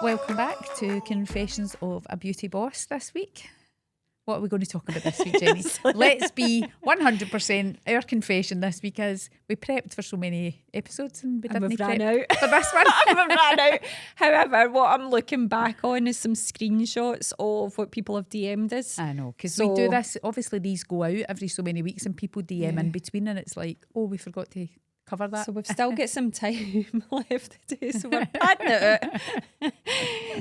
Welcome back to Confessions of a Beauty Boss this week. What are we going to talk about this week, Jenny? Let's be 100% our confession this week, as we prepped for so many episodes and we didn't ran out for this one. I've ran out. However, what I'm looking back on is some screenshots of what people have DM'd us. I know, because we do this, obviously these go out every so many weeks and people DM in between and it's like, oh, we forgot to cover that. So we've still got some time left to do, so we're padding it out.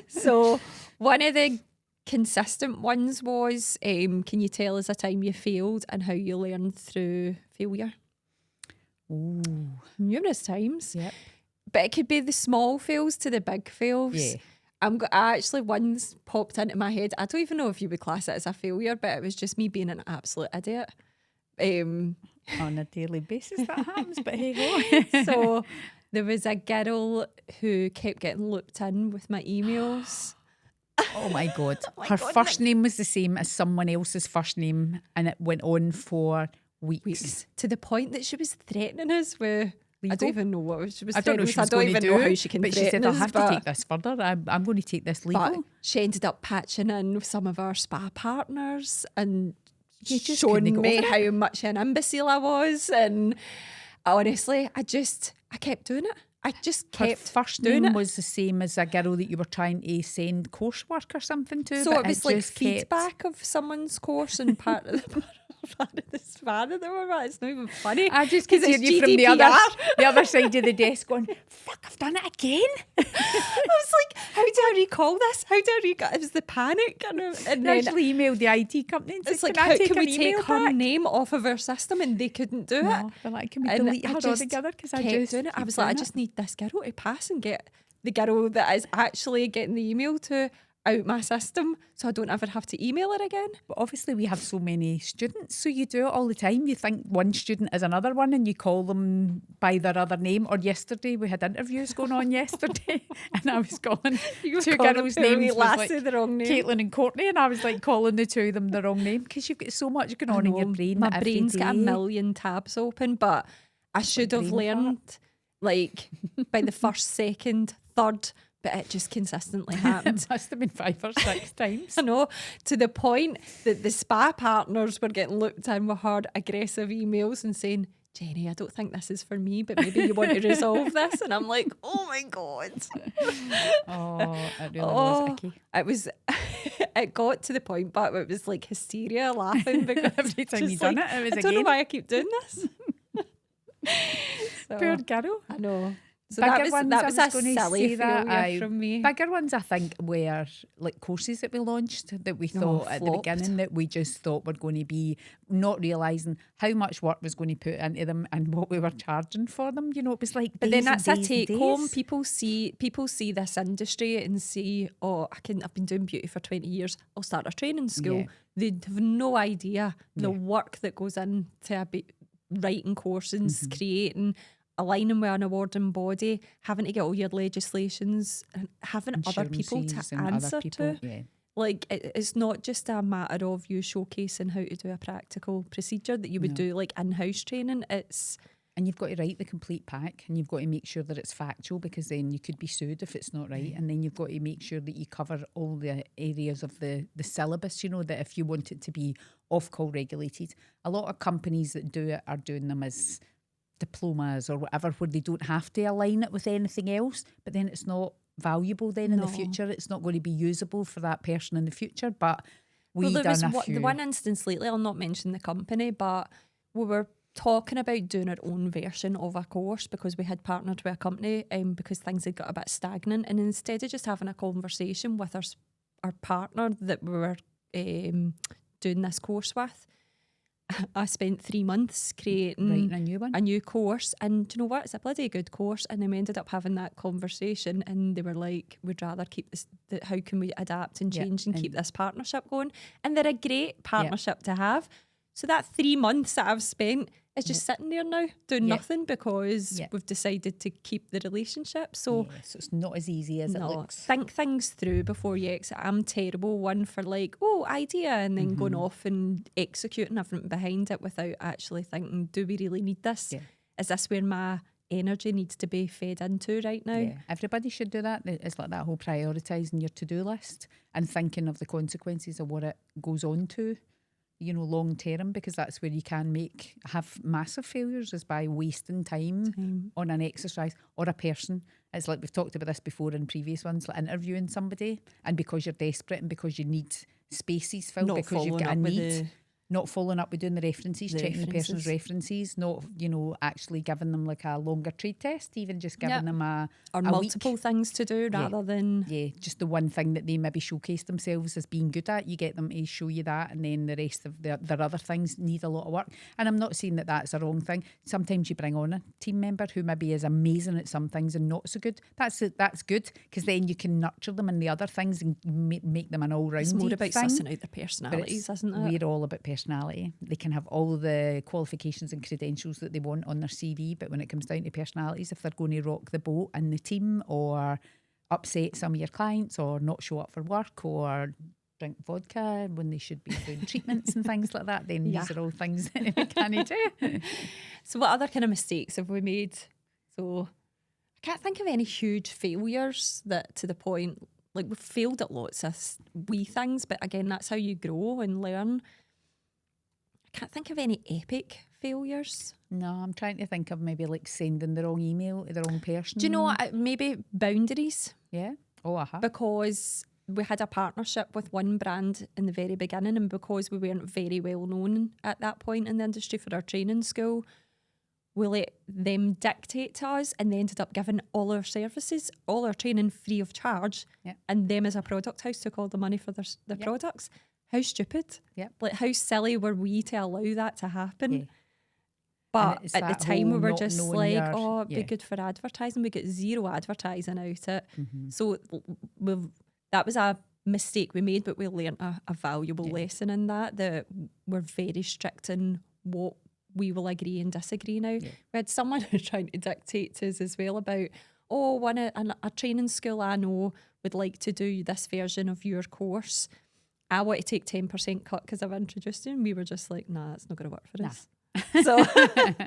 So one of the consistent ones was, can you tell us a time you failed and how you learned through failure? Ooh. Numerous times. Yep. But it could be the small fails to the big fails. Yeah. I actually once popped into my head. I don't even know if you would class it as a failure, but it was just me being an absolute idiot. On a daily basis that happens, but hey ho. So there was a girl who kept getting looped in with my emails. Oh my God. Her first name was the same as someone else's first name and it went on for weeks. To the point that she was threatening us with... I don't even know what she was I don't know threatening us. I don't even know how she can but she threaten said, I us, have to take this further. I'm going to take this legal. But she ended up patching in with some of our spa partners and just showing couldn't me get over how much an imbecile I was. And honestly, I kept doing it. I just Her kept first doing name it. was the same as a girl that you were trying to send coursework or something to. So but it was like just kept- feedback of someone's course and part of the spa that they were at. It's not even funny. I just could 'Cause hear it's you from GDPR. the other side of the desk going, fuck, I've done it again. I was like, how do I recall this? How do I recall? It was the panic. And I then actually emailed the IT company and said, it's like, can I how take can an we email take her back? name off of our system? And they couldn't do it. No, they're like, can we And delete I her just altogether? Because I kept just doing it. I keep was like, I doing just it. need this girl to pass and get the girl that is actually getting the email to out my system so I don't ever have to email her again. But obviously we have so many students, so you do it all the time. You think one student is another one and you call them by their other name. Or yesterday, we had interviews going on yesterday and I was calling two girls' names was like the wrong name. Caitlin and Courtney, and I was like calling the two of them the wrong name because you've got so much going on in your brain. My every brain's got a day. million tabs open, but I should have brain fart. learned like by the first, second, third, but it just consistently happened. It must have been 5 or 6 times. I know, to the point that the spa partners were getting looked in with hard, aggressive emails and saying, Jenny, I don't think this is for me, but maybe you want to resolve this. And I'm like, oh my God. Oh, it really was icky. It was, it got to the point, but it was like hysteria laughing because Every time just you done like, it was I don't know again. why I keep doing this. So, Poor girl. I know. So Bigger that ones, was I a was gonna silly say that, failure from me. Bigger ones, I think, were like courses that we launched that we thought at the flopped. beginning that we just thought were going to be, not realising how much work was going to put into them and what we were charging for them. You know, it was like But then days and that's a days and take home. days. People see this industry and see, oh, I've been doing beauty for 20 years. I'll start a training school. Yeah. They have no idea the work that goes into writing courses, creating, aligning with an awarding body, having to get all your legislations and having other people to Insurances and other answer people, to. yeah. Like, it's not just a matter of you showcasing how to do a practical procedure that you would do like in-house training. It's And you've got to write the complete pack and you've got to make sure that it's factual because then you could be sued if it's not right. And then you've got to make sure that you cover all the areas of the syllabus, you know, that if you want it to be off-call regulated. A lot of companies that do it are doing them as diplomas or whatever where they don't have to align it with anything else, but then it's not valuable then in the future. It's not going to be usable for that person in the future. But there was done a few. the one instance lately, I'll not mention the company, but we were talking about doing our own version of a course because we had partnered with a company because things had got a bit stagnant, and instead of just having a conversation with our partner that we were doing this course with, I spent 3 months creating Writing a new one. a new course, and do you know what? It's a bloody good course. And then we ended up having that conversation, and they were like, "We'd rather keep this. How can we adapt and Yeah, change and keep and- this partnership going?" And they're a great partnership to have. So that 3 months that I've spent is just sitting there now doing Yeah. nothing because Yeah. we've decided to keep the relationship. So. Yeah, so it's not as easy as it looks. Think things through before you exit. I'm terrible one for like, oh, idea, and then going off and executing everything behind it without actually thinking, do we really need this? Yeah. Is this where my energy needs to be fed into right now. Yeah, everybody should do that. It's like that whole prioritising your to-do list and thinking of the consequences of what it goes on to, you know, long term, because that's where you can have massive failures, is by wasting time on an exercise or a person. It's like we've talked about this before in previous ones, like interviewing somebody, and because you're desperate and because you need spaces filled, Not because you've following got a up with need. Not following up with doing the references, The checking the person's references. references, not, you know, actually giving them like a longer trade test, even just giving Yep. them or a multiple week. things to do rather than Just the one thing that they maybe showcase themselves as being good at. You get them to show you that, and then the rest of their other things need a lot of work. And I'm not saying that that's a wrong thing. Sometimes you bring on a team member who maybe is amazing at some things and not so good. That's good, because then you can nurture them in the other things and make them an all-round it's more thing. about sussing out the But personalities, isn't it? we're all about personality. They can have all the qualifications and credentials that they want on their CV, but when it comes down to personalities, if they're going to rock the boat in the team or upset some of your clients or not show up for work or drink vodka when they should be doing treatments and things like that, then these are all things that we can't do. So what other kind of mistakes have we made? So I can't think of any huge failures that to the point, like we've failed at lots of wee things, but again, that's how you grow and learn. I can't think of any epic failures. No, I'm trying to think of maybe like sending the wrong email to the wrong person. Do you know what? Maybe boundaries. Yeah. Oh, Because we had a partnership with one brand in the very beginning, and because we weren't very well known at that point in the industry for our training school, we let them dictate to us, and they ended up giving all our services, all our training free of charge, and them as a product house took all the money for their products. How stupid. Like, how silly were we to allow that to happen? But at the time we were just like, it'd be good for advertising. We got zero advertising out it. So that was a mistake we made, but we learned a valuable lesson in that we're very strict in what we will agree and disagree now. We had someone who's trying to dictate to us as well about, a training school I know would like to do this version of your course. I want to take 10% cut because I've introduced you. And we were just like, nah, it's not going to work for us. So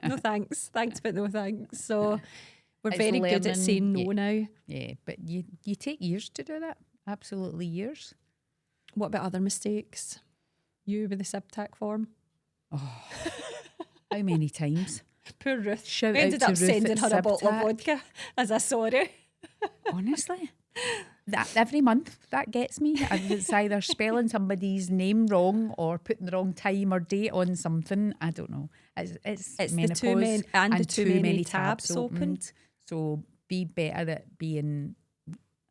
no thanks. Thanks, but no thanks. So we're very good at saying no now. Yeah, but you take years to do that. Absolutely years. What about other mistakes? You with the SIBTAC form? Oh, how many times? Poor Ruth. Shout we ended out up to Ruth sending her at a bottle of SIBTAC. vodka as a sorry. Honestly, that every month that gets me. It's either spelling somebody's name wrong or putting the wrong time or date on something. I don't know. It's menopause the too many tabs opened. So be better at being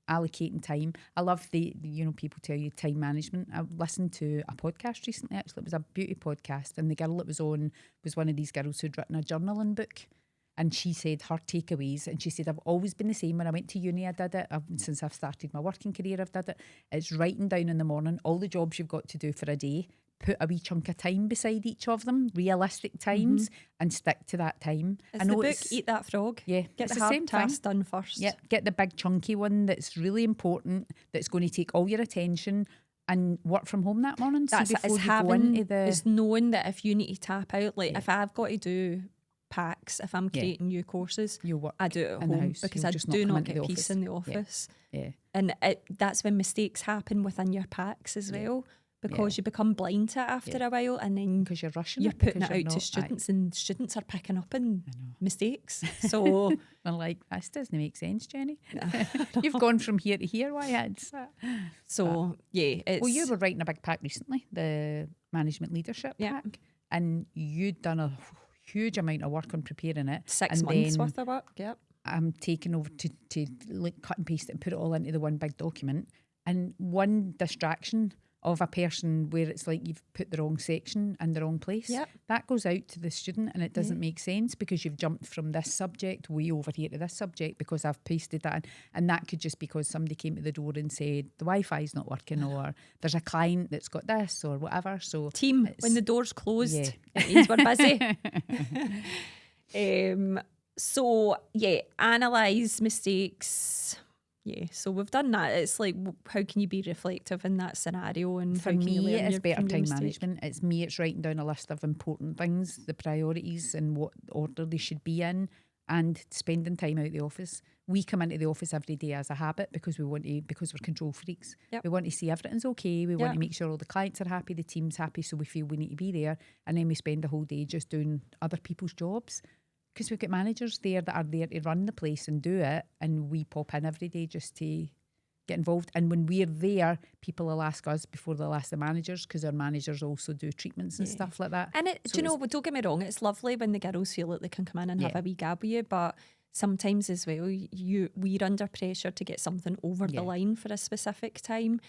allocating time. I love people tell you time management. I listened to a podcast recently, actually. It was a beauty podcast, and the girl that was on was one of these girls who'd written a journaling book. And she said her takeaways, and she said, I've always been the same. When I went to uni, I did it. Since I've started my working career, I've did it. It's writing down in the morning all the jobs you've got to do for a day, put a wee chunk of time beside each of them, realistic times, and stick to that time. It's the book, Eat That Frog. Yeah, Get it's the the hard same tasks thing. done first. Yeah, get the big chunky one that's really important, that's going to take all your attention, and work from home that morning. That's See, it. before It's you go into it's knowing that if you need to tap out, like if I've got to do packs, if I'm creating new courses, you work I do it at in the home house. because You'll I just do not come not into get the peace office. in the office. Yeah. And that's when mistakes happen within your packs as well, because you become blind to it after a while, and then because you're rushing you're it, putting because it you're out to not- students, and students are picking up on mistakes. So I'm like, this doesn't make sense, Jenny. You've gone from here to here. Why it's that? it's Well, you were writing a big pack recently, the management leadership pack, and you'd done a huge amount of work on preparing it. 6 and months then worth of work. Yep. I'm taking over to like cut and paste it and put it all into the one big document. And one distraction of a person where it's like you've put the wrong section in the wrong place, that goes out to the student, and it doesn't make sense because you've jumped from this subject way over here to this subject because I've pasted that in. And that could just because somebody came to the door and said the Wi-Fi's not working, or there's a client that's got this or whatever. So team, when the door's closed, it means we're busy. Analyse mistakes. So we've done that. It's like, how can you be reflective in that scenario? And for how can you me, learn it's better from your time mistake? management. It's writing down a list of important things, the priorities and what order they should be in. and spending time out the office. We come into the office every day as a habit because because we're control freaks. Yep. We want to see everything's okay. We want Yep. to make sure all the clients are happy, the team's happy, so we feel we need to be there. And then we spend the whole day just doing other people's jobs because we've got managers there that are there to run the place and do it, and we pop in every day just to get involved. And when we're there, people will ask us before they'll ask the managers, because our managers also do treatments and stuff like that. And So do you know, don't get me wrong, it's lovely when the girls feel like they can come in and have Yeah. a wee gab with you, but sometimes as well, we're under pressure to get something over Yeah. the line for a specific time,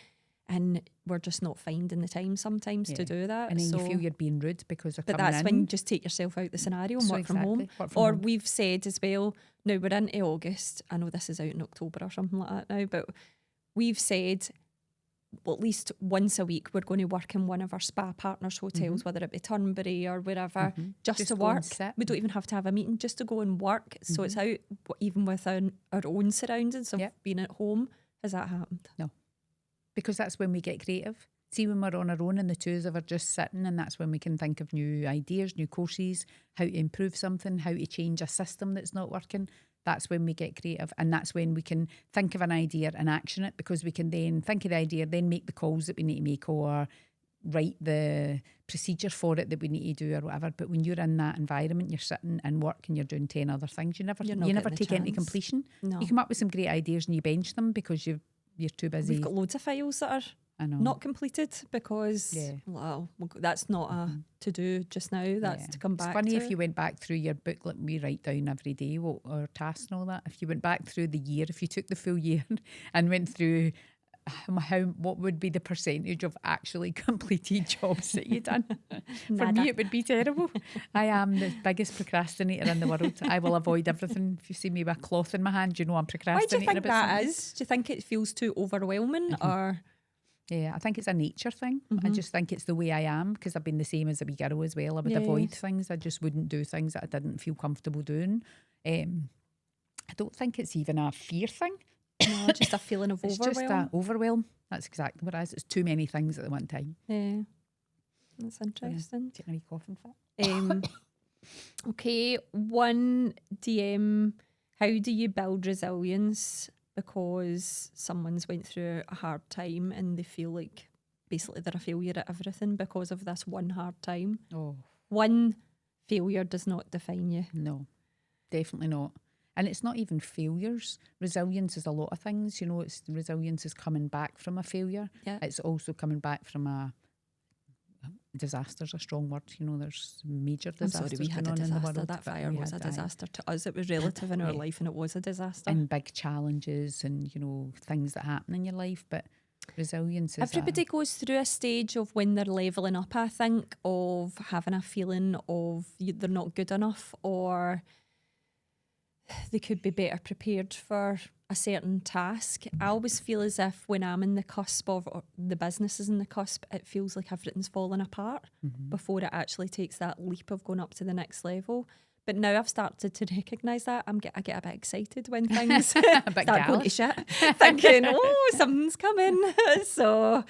and we're just not finding the time sometimes to Yeah. do that. And then so, you feel you're being rude because they're but coming that's in. when you just take yourself out the scenario and So work from home. exactly, work from Or home. we've said as well, now we're into August, I know this is out in October or something like that now, but we've said, well, at least once a week we're going to work in one of our spa partners' hotels, whether it be Turnberry or wherever, just to go and work. sit. We don't even have to have a meeting, just to go and work. So it's out even within our own surroundings of Yep. being at home. Has that happened? Because that's when we get creative. See, when we're on our own and the two of us are just sitting, and that's when we can think of new ideas, new courses, how to improve something, how to change a system that's not working. That's when we get creative, and that's when we can think of an idea and action it, because we can then think of the idea, then make the calls that we need to make, or write the procedure for it that we need to do or whatever. But when you're in that environment, you're sitting and work and you're doing 10 other things, you never You're not take getting the it into chance. completion. No. You come up with some great ideas and you bench them because you're too busy. We've got loads of files that are I know. not completed because, Yeah. well, that's not a to do just now. That's Yeah. to come back It's funny to. if you went back through your booklet, we write down every day what our tasks and all that. If you went back through the year, if you took the full year and went through what would be the percentage of actually completed jobs that you've done? For Nada. me, it would be terrible. I am the biggest procrastinator in the world. I will avoid everything. If you see me with a cloth in my hand, you know I'm Why do procrastinating you think about that something. is? Do you think it feels too overwhelming or? Yeah, I think it's a nature thing. I just think it's the way I am, because I've been the same as a wee girl as well. I would avoid Yes. things. I just wouldn't do things that I didn't feel comfortable doing. I don't think it's even a fear thing. No, just a feeling of It's overwhelm. just a overwhelm. That's exactly what it is. It's too many things at the one time. Yeah, that's interesting. Taking a wee coughing fit. Okay, one DM. How do you build resilience because someone's went through a hard time and they feel like basically they're a failure at everything because of this one hard time? Oh, One failure does not define you. no, definitely not. And it's not even failures. Resilience is a lot of things. You know, resilience is coming back from a failure. Yeah. It's also coming back from a disaster's a strong word. You know, there's major I'm disasters sorry, we had a going on in the disaster. world. That but fire we was a had, aye. disaster to us. It was relative in our Yeah. life and it was a disaster. And big challenges and, you know, things that happen in your life. But resilience is Everybody goes through a stage of when they're leveling up, I think, of having a feeling of they're not good enough or they could be better prepared for a certain task. I always feel as if when I'm in the cusp of, or the business is in the cusp, it feels like everything's falling apart before it actually takes that leap of going up to the next level. But now I've started to recognise that. I get a bit excited when things bit start going to gallus. shit, thinking, oh, something's coming. So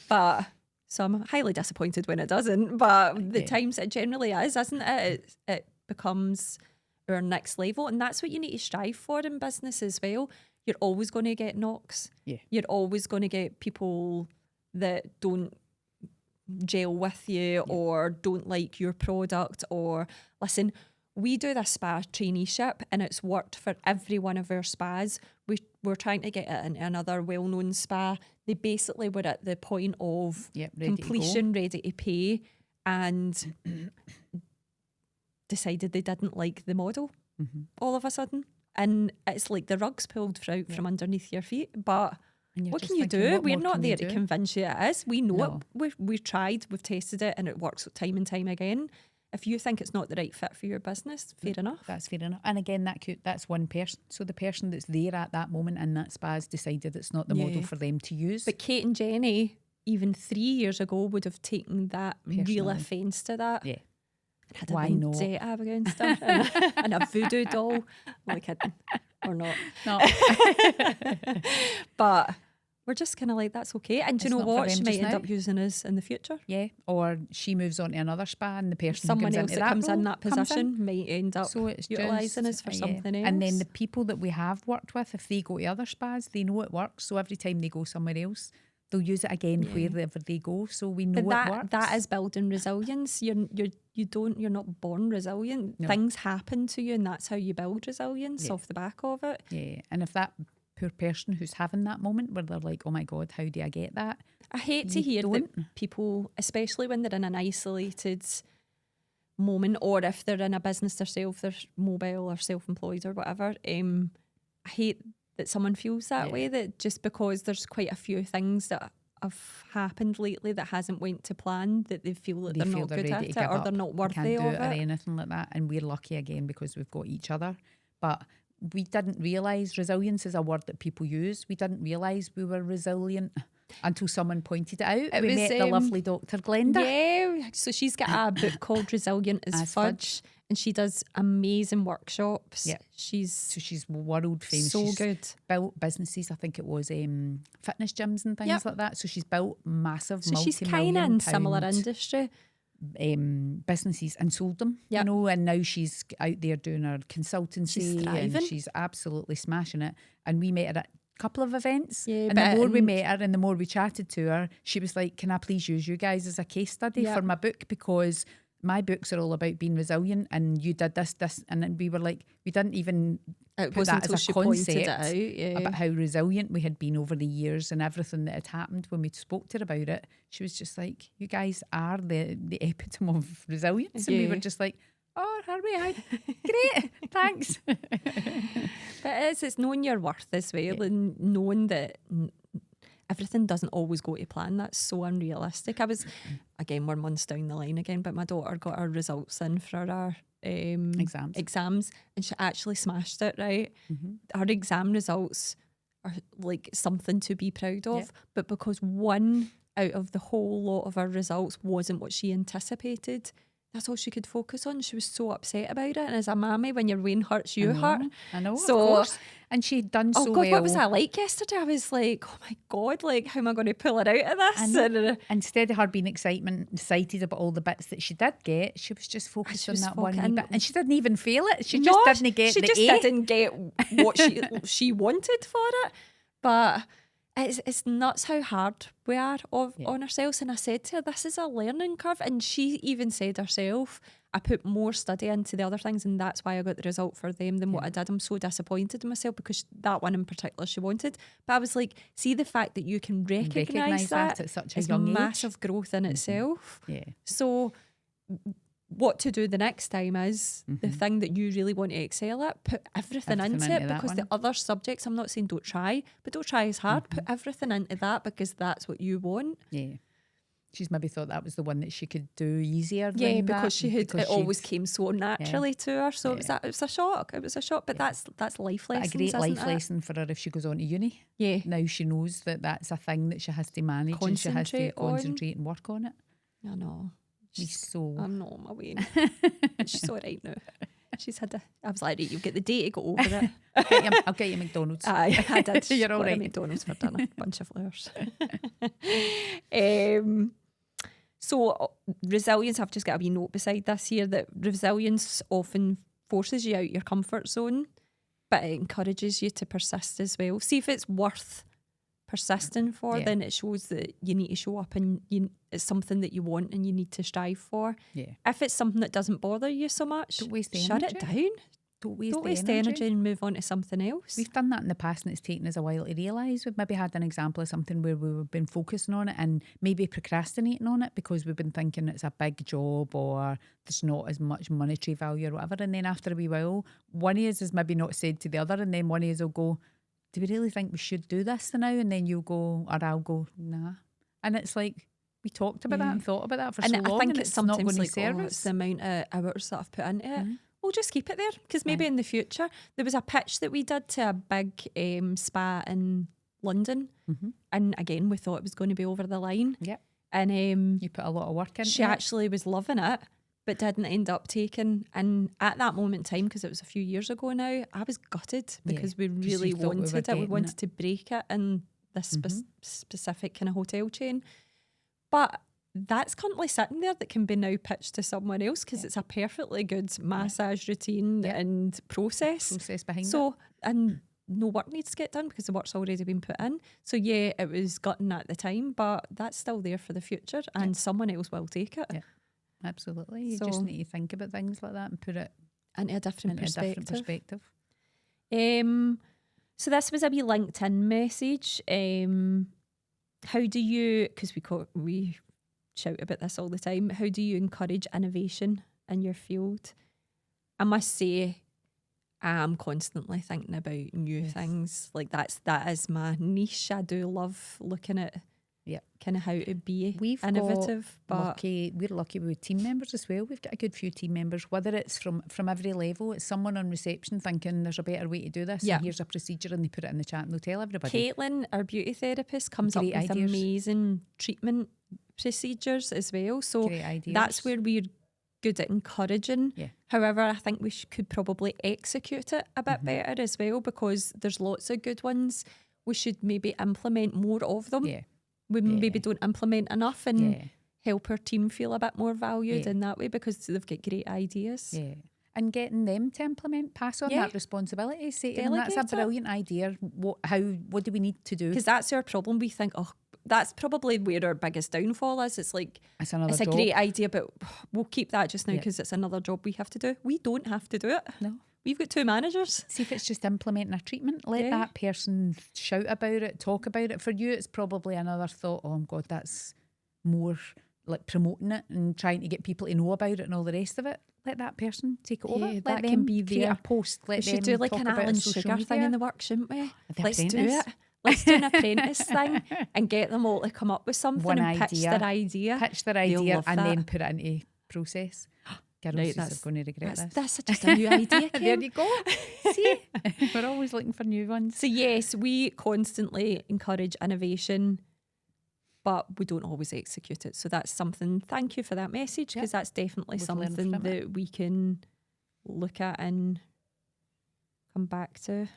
I'm highly disappointed when it doesn't. But the Yeah. times it generally is, isn't it? It becomes our next level. And that's what you need to strive for in business as well. You're always going to get knocks. Yeah. You're always going to get people that don't gel with you or don't like your product or listen. We do this spa traineeship and it's worked for every one of our spas. We're trying to get it into another well-known spa. They basically were at the point of Yep, ready to go. completion, ready to pay, and decided they didn't like the model all of a sudden. And it's like the rug's pulled out from underneath your feet. But And you're what just can you thinking, do? what We're more not can you there to do? convince you it is. We know No. it. We've tried, we've tested it, and it works time and time again. If you think it's not the right fit for your business, fair enough. That's fair enough. And again, that's one person. So the person that's there at that moment in that spa has decided it's not the model Yeah. for them to use. But Kate and Jenny, even 3 years ago, would have taken that real Personally. offence to that. Yeah. And had a Why not? vendetta against her and a voodoo doll. Like kidding. Or not. No. But we're just kind of like, that's okay. And do you It's know not for what? She them might just end now. up using us in the future. Yeah, or she moves on to another spa, and the person Someone who else comes that comes into in role that comes in. position might end up So it's utilising just, us for yeah. something else. And then the people that we have worked with, if they go to other spas, they know it works. So every time they go somewhere else, they'll use it again wherever they go. So we know But it works. that is building resilience. You're not born resilient. No. Things happen to you, and that's how you build resilience off the back of it. Yeah, and if that poor person who's having that moment where they're like, oh my God, how do I get that? I hate to You hear don't. that people, especially when they're in an isolated moment, or if they're in a business themselves, they're mobile or self-employed or whatever. I hate that someone feels that way, that just because there's quite a few things that have happened lately that hasn't went to plan, that they feel that They they're feel not they're good ready at to it, give or up. they're not They worthy can't do of it or it. anything like that. And we're lucky again because we've got each other. But we didn't realise resilience is a word that people use. We didn't realise we were resilient until someone pointed it out. We met the lovely Dr. Glenda. Yeah, so she's got a book called Resilient as As Fudge, and she does amazing workshops. Yeah. She's So she's world famous. so She's good. built businesses, I think it was fitness gyms and things Yep. like that. So she's built massive, So she's kind of multi-million in similar pound industry. businesses and sold them, Yep. you know, and now she's out there doing her consultancy. She's thriving. And she's absolutely smashing it. And we met her at a couple of events. Yeah, and but the more we met her and the more we chatted to her, she was like, can I please use you guys as a case study Yep. for my book? Because my books are all about being resilient, and you did this, and then we were like, we didn't even It put wasn't that as until a she pointed it concept out. Yeah. about how resilient we had been over the years and everything that had happened. When we spoke to her about it, she was just like, you guys are the epitome of resilience. And we Yeah. were just like, oh, are we? Aye. Great, thanks. But it's knowing your worth as well, and knowing that everything doesn't always go to plan. That's so unrealistic. Again, we're months down the line again, but my daughter got her results in for our exams, and she actually smashed it, right? Her exam results are like something to be proud of, Yeah. but because one out of the whole lot of her results wasn't what she anticipated, that's all she could focus on. She was so upset about it. And as a mammy, when your win hurts, you hurt. I know, So- of course. And she'd done Oh so God, well. what was that like yesterday? I was like, oh my God, like how am I going to pull her out of this? I know. And, Instead of her being excited about all the bits that she did get, she was just focused she on was that one wee focusing- bit. And she didn't even feel it. She No, just didn't get she the just A. didn't get what she wanted for it. But it's nuts how hard we are on ourselves. And I said to her, this is a learning curve. And she even said herself, I put more study into the other things, and that's why I got the result for them than what I did. I'm so disappointed in myself because that one in particular she wanted. But I was like, see the fact that you can recognise that at such a is young age. massive growth in itself. Yeah. So what to do the next time is the thing that you really want to excel at, put everything Everything into it, into that because the one. other subjects, I'm not saying don't try, but don't try as hard. Put everything into that because that's what you want. Yeah. She's maybe thought that was the one that she could do easier Yeah, than because that, she had because it always she'd- came so naturally to her. So it was a shock. It was a shock, but that's life but lessons, a great isn't life it? lesson for her if she goes on to uni. Yeah. Now she knows that that's a thing that she has to manage and she has to Concentrate on. concentrate and work on it. I know. She's so... I'm not on my way. She's all right now. She's had I was like, right, you'll get the day to go over it. I'll get you McDonald's. Aye, I did. You're all Got a right. McDonald's for dinner. Bunch of flowers. So resilience, I've just got a wee note beside this here that resilience often forces you out your comfort zone, but it encourages you to persist as well. See if it's worth persisting for, Yeah. then it shows that you need to show up and it's something that you want and you need to strive for. Yeah. If it's something that doesn't bother you so much, Don't waste the shut it energy. down. Don't waste, Don't waste the energy and move on to something else. We've done that in the past and it's taken us a while to realise. We've maybe had an example of something where we've been focusing on it and maybe procrastinating on it because we've been thinking it's a big job or there's not as much monetary value or whatever. And then after a wee while, one of us has maybe not said to the other, and then one of us will go, do we really think we should do this now? And then you'll go, or I'll go, nah. And it's like, we talked about that and thought about that for and so long, I think and it's it's not sometimes going like, to serve oh, us. it's the amount of hours that I've put into it. We'll just keep it there because maybe in the future, there was a pitch that we did to a big spa in London. And again, we thought it was going to be over the line. Yep. And You put a lot of work into she it. actually was loving it, but didn't end up taking. And at that moment in time, because it was a few years ago now, I was gutted because we 'cause really you thought we were wanted it. We getting wanted it. to break it and this specific kind of hotel chain. But that's currently sitting there that can be now pitched to someone else because it's a perfectly good massage routine and process behind it. So, and no work needs to get done because the work's already been put in. So yeah, it was gutting at the time, but that's still there for the future and someone else will take it. Yeah, absolutely. You just need to think about things like that and put it into a different perspective. So this was a wee LinkedIn message. How do you, because we shout about this all the time, how do you encourage innovation in your field? I must say, I'm constantly thinking about new things. Like that is my niche. I do love looking at kind of how to be innovative. We're lucky with team members as well. We've got a good few team members, whether it's from every level. It's someone on reception thinking there's a better way to do this and here's a procedure, and they put it in the chat and they'll tell everybody. Caitlin, our beauty therapist, comes up with amazing treatment procedures as well. So that's where we're good at encouraging. However, I think we could probably execute it a bit better as well, because there's lots of good ones. We should maybe implement more of them. We maybe don't implement enough and help our team feel a bit more valued in that way, because they've got great ideas. And getting them to implement, pass on that responsibility. Say to them, that's a brilliant idea. What do we need to do? Because that's our problem. We think, that's probably where our biggest downfall is. It's like, it's a great idea, but we'll keep that just now because it's another job we have to do. We don't have to do it. No. We've got 2 managers. See if it's just implementing a treatment. Let that person shout about it, talk about it. For you, it's probably another thought, oh God, that's more like promoting it and trying to get people to know about it and all the rest of it. Let that person take it over. Let that them can be create there. A post. Let we them should do like talk an about Alan Sugar thing in the work, shouldn't we? Let's do it. Let's do an apprentice thing and get them all to come up with something pitch their idea. Pitch their idea and then put it into process. Girls are going to regret this. That's just a new idea, Kim. There you go. See? We're always looking for new ones. So yes, we constantly encourage innovation, but we don't always execute it. So that's something, thank you for that message, because that's definitely something that we can look at and come back to.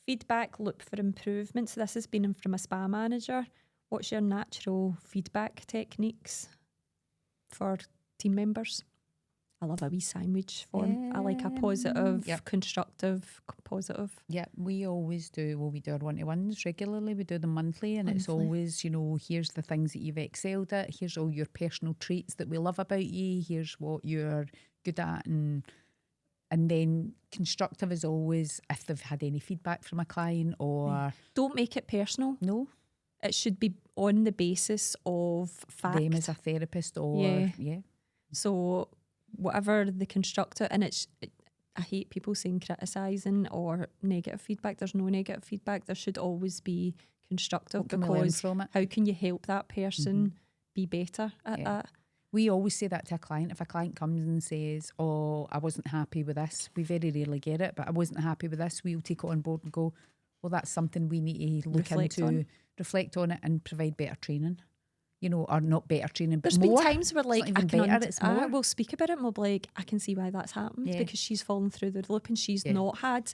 Feedback loop for improvement. So this has been from a spa manager. What's your natural feedback techniques for team members? I love a wee sandwich form. I like a positive, constructive, positive. Yeah, we always do. Well, we do our one-to-ones regularly. We do them monthly, and it's always, here's the things that you've excelled at. Here's all your personal traits that we love about you. Here's what you're good at, and then constructive is always if they've had any feedback from a client or... Don't make it personal. No. It should be on the basis of fact. Them as a therapist or... So whatever the constructive... And I hate people saying criticising or negative feedback. There's no negative feedback. There should always be constructive, because how can you help that person be better at that? We always say that to a client. If a client comes and says, oh, I wasn't happy with this, we very rarely get it, but I wasn't happy with this, we'll take it on board and go, well, that's something we need to reflect on it and provide better training. Or not better training, but There's more. Been times where like, it's more. We'll speak about it and we'll be like, I can see why that's happened because she's fallen through the loop and she's not had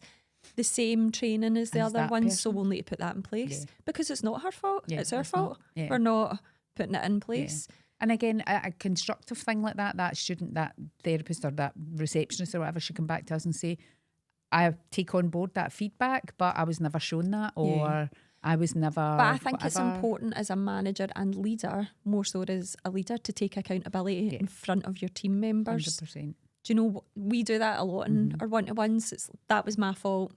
the same training as the other ones, so we'll need to put that in place because it's not her fault, it's our fault. We're not putting it in place. And again, a constructive thing like that therapist or that receptionist or whatever should come back to us and say, I take on board that feedback, but I was never shown that, or I was never... But I think it's important as a manager and leader, more so as a leader, to take accountability in front of your team members. 100%. Do you know, we do that a lot in our one-to-ones. That was my fault.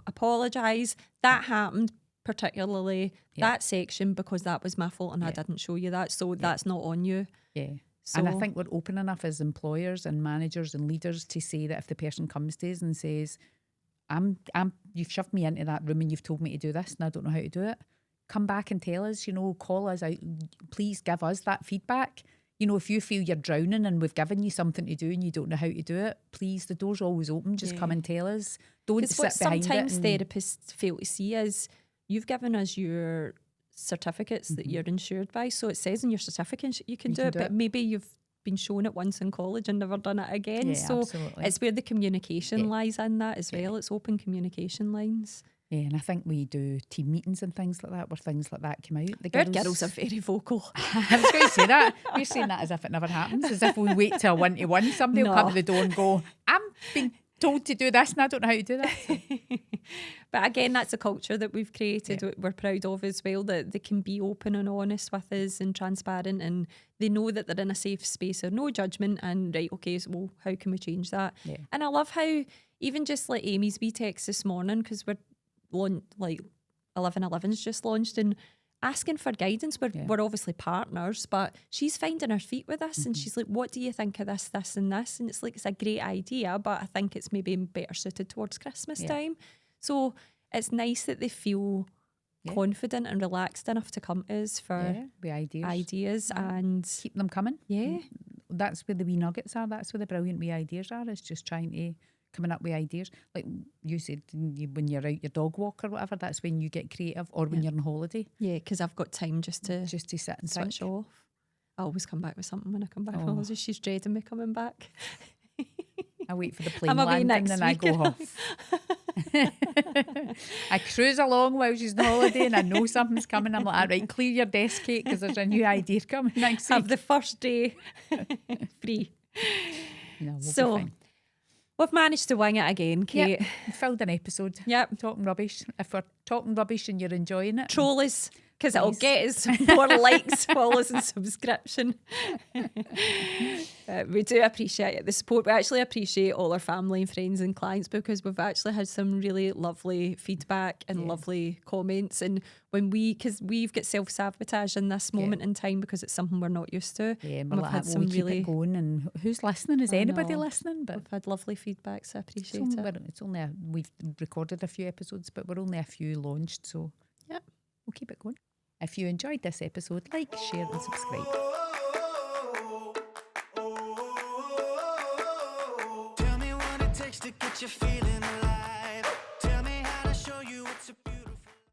Apologise. That happened, particularly that section, because that was my fault and I didn't show you that. So that's not on you. Yeah. So, and I think we're open enough as employers and managers and leaders to say that if the person comes to us and says, you've shoved me into that room and you've told me to do this and I don't know how to do it, come back and tell us, call us out. Please give us that feedback. If you feel you're drowning and we've given you something to do and you don't know how to do it, please, the door's always open. Just come and tell us. Don't sit behind it. Sometimes therapists fail to see is you've given us your certificates that you're insured by, so it says in your certificate you can do it, but maybe you've been shown it once in college and never done it again. So absolutely. It's where the communication lies in that as well. It's open communication lines. Yeah, and I think we do team meetings and things like that where things like that come out. The Our girls are very vocal. I was going to say that. We're saying that as if it never happens, as if we wait till 1-to-1. Somebody will come No. to the door and go, I'm being told to do this and I don't know how to do that. So, But again, that's a culture that we've created. Yeah. We're proud of as well, that they can be open and honest with us and transparent, and they know that they're in a safe space of no judgment and right, okay, so well, how can we change that? Yeah. And I love how even just like Amy's wee text this morning, because we're like 1111's just launched, and asking for guidance. We're obviously partners, but she's finding her feet with us, and she's like, what do you think of this, this and this? And it's like, it's a great idea, but I think it's maybe better suited towards Christmas time. So it's nice that they feel confident and relaxed enough to come to us for the ideas and keep them coming. yeah. That's where the wee nuggets are. That's where the brilliant wee ideas are. Is just trying to coming up with ideas. Like you said, when you're out your dog walk or whatever, that's when you get creative, or when you're on holiday. Yeah, because I've got time just to sit and switch think. off. I always come back with something when I come back from holiday. She's dreading me coming back. I wait for the plane I'm away landing next and I week. go off. I cruise along while she's on holiday and I know something's coming. I'm like, all right, clear your desk, Kate, because there's a new idea coming next Have week. the first day free. No, we'll be So fine. we've managed to wing it again, Kate. Yep, we filled an episode. Yep. Talking rubbish. If we're talking rubbish and you're enjoying it, Troll us, because it'll Please. get us more likes, follows and subscription. We do appreciate the support. We actually appreciate all our family and friends and clients, because we've actually had some really lovely feedback and lovely comments. And when because we've got self-sabotage in this moment in time, because it's something we're not used to. yeah, and we've we're like, had well, some we keep really it going. And who's listening? Is I anybody know. listening? But We've had lovely feedback, so I it's appreciate only, it. it's only we've recorded a few episodes, but we're only a few launched, so Yep. we'll keep it going. If you enjoyed this episode, like, share and subscribe. Tell me what it takes to get you feeling